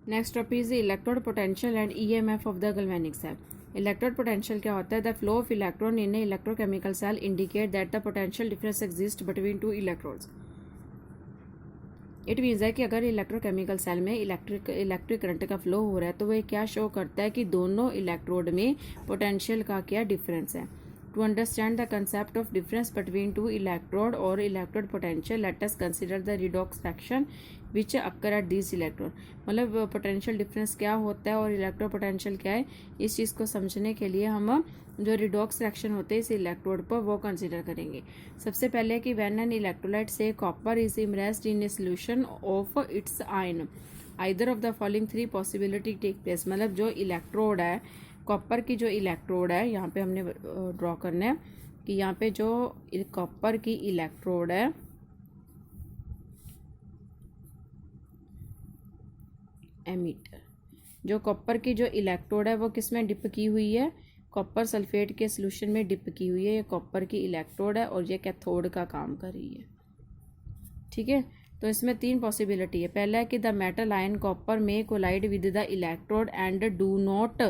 Next topic is electrode potential and EMF of the galvanic cell. Electrode potential क्या होता है? The flow of electron in a electrochemical cell indicate that the potential difference exist between two electrodes. It means है कि अगर electrochemical cell में electric current का flow हो रहा है तो वह क्या शो करता है कि दोनों इलेक्ट्रोड में पोटेंशियल का क्या डिफरेंस है। To understand the concept of difference between two electrode और electrode potential let us consider the redox reaction which occur at this electrode. मतलब पोटेंशियल डिफरेंस क्या होता है और इलेक्ट्रो पोटेंशियल क्या है, इस चीज़ को समझने के लिए हम जो रिडॉक्स रिएक्शन होते हैं इस इलेक्ट्रोड पर वो कंसिडर करेंगे। सबसे पहले कि व्हेन एन इलेक्ट्रोलाइट से copper is immersed in a solution of its ion either of the following three possibility take place. मतलब जो इलेक्ट्रोड है, कॉपर की जो इलेक्ट्रोड है, यहाँ पे हमने ड्रॉ करना है कि यहाँ पे जो कॉपर की इलेक्ट्रोड है एमीटर, जो कॉपर की जो इलेक्ट्रोड है वो किस में डिप की हुई है? कॉपर सल्फेट के सोल्यूशन में डिप की हुई है। ये कॉपर की इलेक्ट्रोड है और ये कैथोड का काम कर रही है। ठीक है, तो इसमें तीन पॉसिबिलिटी है। पहला है कि द मेटल आयन कॉपर में collide with the electrode and do not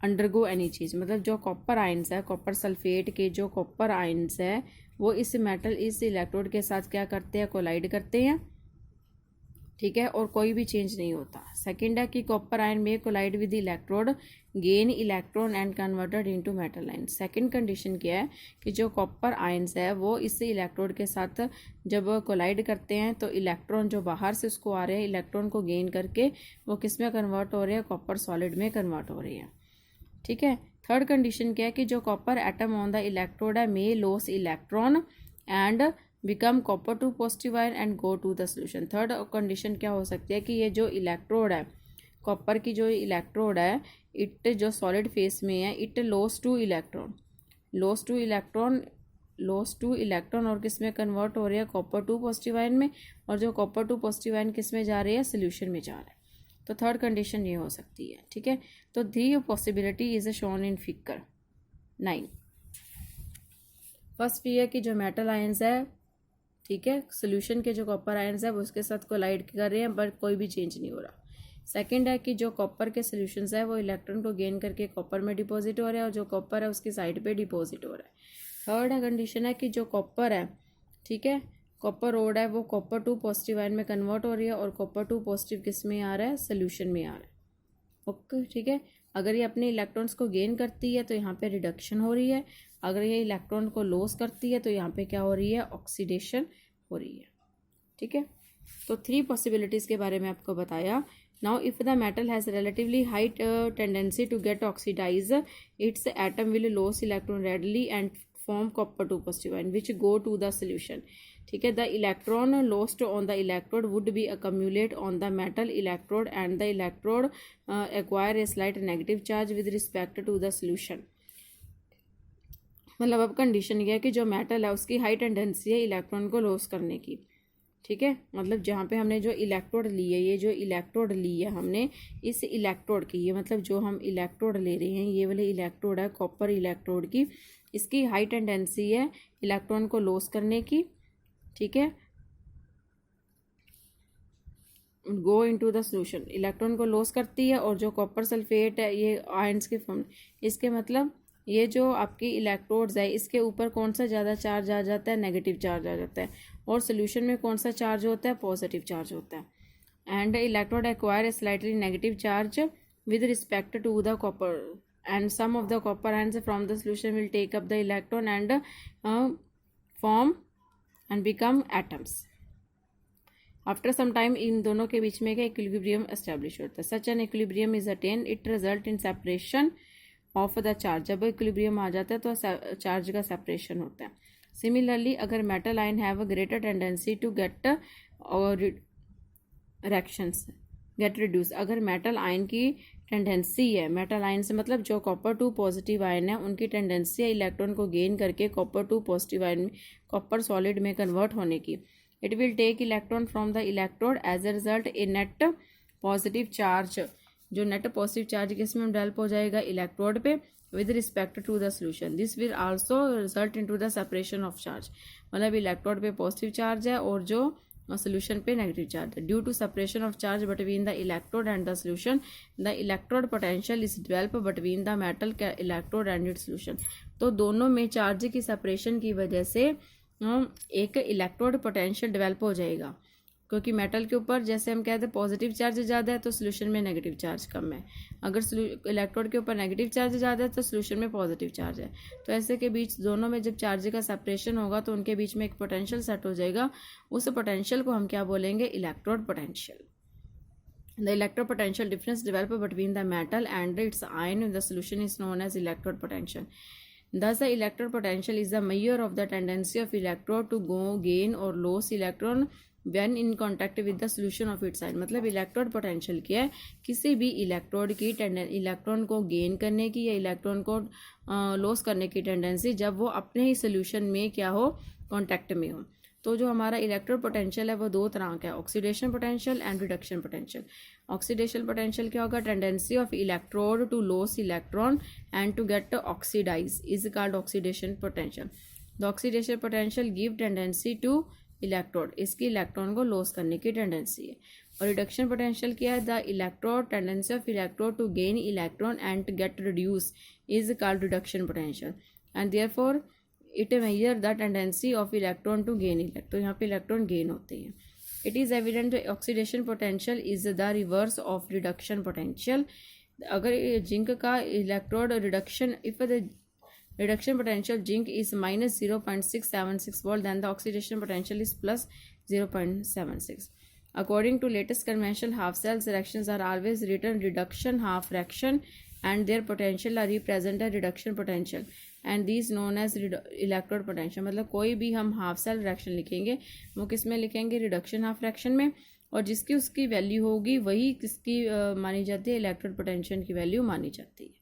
undergo any चीज़। मतलब जो कॉपर आयंस है, कॉपर सल्फेट के जो कॉपर आयंस है वो इस इलेक्ट्रोड के साथ क्या करते हैं? कोलाइड करते हैं। ठीक है, और कोई भी चेंज नहीं होता। सेकंड है कि कॉपर आयन में collide with electrode gain electron and converted into metal ion. Second condition क्या है कि जो कॉपर आयंस है वो इस इलेक्ट्रोड के साथ जब कोलाइड करते हैं तो इलेक्ट्रॉन जो बाहर से उसको आ रहे हैं, इलेक्ट्रॉन को गेन करके वो किस में कन्वर्ट हो रहे हैं? कॉपर सॉलिड में कन्वर्ट हो रहे हैं। ठीक है, थर्ड कंडीशन क्या है कि जो copper atom on the electrode है may loss electron and become copper two positive ion and go to the solution. Third condition क्या हो सकती है कि ये जो इलेक्ट्रोड है, कॉपर की जो इलेक्ट्रोड है, इट जो सॉलिड फेस में है, इट लॉस टू इलेक्ट्रॉन और किस में कन्वर्ट हो रहे हैं? कॉपर टू पॉजिटिव आयन में। और जो कॉपर टू पॉजिटिव आयन किस में जा रही है? सोल्यूशन में जा रहा है। तो थर्ड कंडीशन ये हो सकती है। ठीक है, तो दी possibility is shown in figure 9। First ये है कि जो मेटल आयंस है, ठीक है, सोल्यूशन के जो कॉपर आयंस है वो उसके साथ कोलाइड कर रहे हैं बट कोई भी चेंज नहीं हो रहा। सेकंड है कि जो कॉपर के सोल्यूशंस है वो इलेक्ट्रॉन को गेन करके कॉपर में डिपॉजिट हो रहा है और जो कॉपर है उसकी साइड पे डिपॉजिट हो रहा है। थर्ड कंडीशन है कि जो कॉपर है, ठीक है, कॉपर रोड है वो कॉपर टू पॉजिटिव आयन में कन्वर्ट हो रही है और कॉपर टू पॉजिटिव किस में आ रहा है? सोल्यूशन में आ रहा है। ओके, ठीक है, अगर ये अपने इलेक्ट्रॉन्स को गेन करती है तो यहाँ पे रिडक्शन हो रही है, अगर ये इलेक्ट्रॉन को लॉस करती है तो यहाँ पे क्या हो रही है? ऑक्सीडेशन हो रही है। ठीक है, तो थ्री पॉसिबिलिटीज़ के बारे में आपको बताया। Now if the metal has relatively high tendency to get oxidize its atom will loss electron readily and form copper two positive ion which go to the solution. ठीक है, the electron lost on the electrode would be accumulate on the metal electrode and the electrode acquire a slight negative charge with respect to the solution. मतलब अब condition ये है कि जो metal है उसकी हाई टेंडेंसी है इलेक्ट्रॉन को लॉस करने की। ठीक है, मतलब जहाँ पे हमने जो इलेक्ट्रोड ली है, ये जो इलेक्ट्रोड ली है हमने इस इलेक्ट्रोड की, ये मतलब जो हम इलेक्ट्रोड ले रहे हैं ये वाले इलेक्ट्रोड है कॉपर इलेक्ट्रोड की, इसकी हाई टेंडेंसी है इलेक्ट्रॉन को लॉस करने की। ठीक है, go into the solution, electron को लॉस करती है और जो कॉपर सल्फेट है ये आयंस के फॉर्म, इसके मतलब ये जो आपकी इलेक्ट्रोड्स है इसके ऊपर कौन सा ज़्यादा चार्ज आ जाता है? नेगेटिव चार्ज आ जाता है। और सोल्यूशन में कौन सा चार्ज होता है? पॉजिटिव चार्ज होता है। And electrode acquire a slightly negative charge with respect to the copper and some of the copper ions from the solution will take up the electron and form and become atoms. After some time इन दोनों के बीच में equilibrium establish होता है। Such an equilibrium is attain it result in separation of the charge. जब equilibrium आ जाता है तो चार्ज का सेपरेशन होता है। सिमिलरली अगर metal ion have a greater tendency to get reactions get reduce, अगर मेटल आयन की टेंडेंसी है, मेटल आयन से मतलब जो कॉपर टू पॉजिटिव आयन है उनकी टेंडेंसी है इलेक्ट्रॉन को गेन करके कॉपर टू पॉजिटिव आयन में कॉपर सॉलिड में कन्वर्ट होने की। It will take electron from the electrode as a result a net positive charge, जो नेट पॉजिटिव चार्ज किसमें डेवलप हो जाएगा? इलेक्ट्रोड पे with respect to the solution. This will also result into the separation of charge. मतलब electrode पे positive charge है और जो और सोल्यूशन पे नेगेटिव चार्ज है। Due to separation of charge between the electrode and the solution the electrode potential is develop between the metal electrode and its solution. तो दोनों में चार्ज की सेपरेशन की वजह से एक इलेक्ट्रोड पोटेंशियल डेवलप हो जाएगा, क्योंकि मेटल के ऊपर जैसे हम कहते हैं पॉजिटिव चार्ज ज़्यादा है तो सोल्यूशन में नेगेटिव चार्ज कम है, अगर इलेक्ट्रोड के ऊपर नेगेटिव चार्ज ज़्यादा है तो सोल्यूशन में पॉजिटिव चार्ज है। तो ऐसे के बीच दोनों में जब चार्ज का सेपरेशन होगा तो उनके बीच में एक पोटेंशियल सेट हो जाएगा, उस पोटेंशियल को हम क्या बोलेंगे, electrode potential. The electropotential difference developed between the metal and its ion in the solution is known as electrode potential. Thus, the electrode potential is the measure of the tendency of electrode to go gain or lose electron when in contact with the solution of its ion. मतलब electrode potential क्या है, किसी भी electrode की electron को gain करने की या इलेक्ट्रॉन को लॉस करने की टेंडेंसी जब वो अपने ही सोल्यूशन में क्या हो, कॉन्टैक्ट में हो। तो जो हमारा इलेक्ट्रोड पोटेंशियल है वो दो तरह का है, oxidation potential and reduction potential. Oxidation potential क्या होगा, tendency of electrode to loss electron and to get oxidise is called oxidation potential. The oxidation potential give tendency to electrode, इसकी इलेक्ट्रॉन को लॉस करने की टेंडेंसी है। और reduction potential क्या है, the electrode tendency of electrode to gain electron and to get reduce is called reduction potential and therefore it measure the tendency of electron to gain electron. तो यहाँ पे electron gain होते हैं। It is evident oxidation potential is the reverse of reduction potential. अगर zinc का electrode reduction if the reduction potential zinc is minus 0.676 volt, then the oxidation potential is plus 0.76. According to latest conventional half cells, reactions are always written reduction half reaction and their potential are represented reduction potential and these known as electrode potential। मतलब कोई भी हम half cell reaction लिखेंगे वो किस में लिखेंगे, reduction half reaction में, और जिसकी उसकी वैल्यू होगी वही किसकी मानी जाती है, इलेक्ट्रोड पोटेंशियल की वैल्यू मानी जाती है।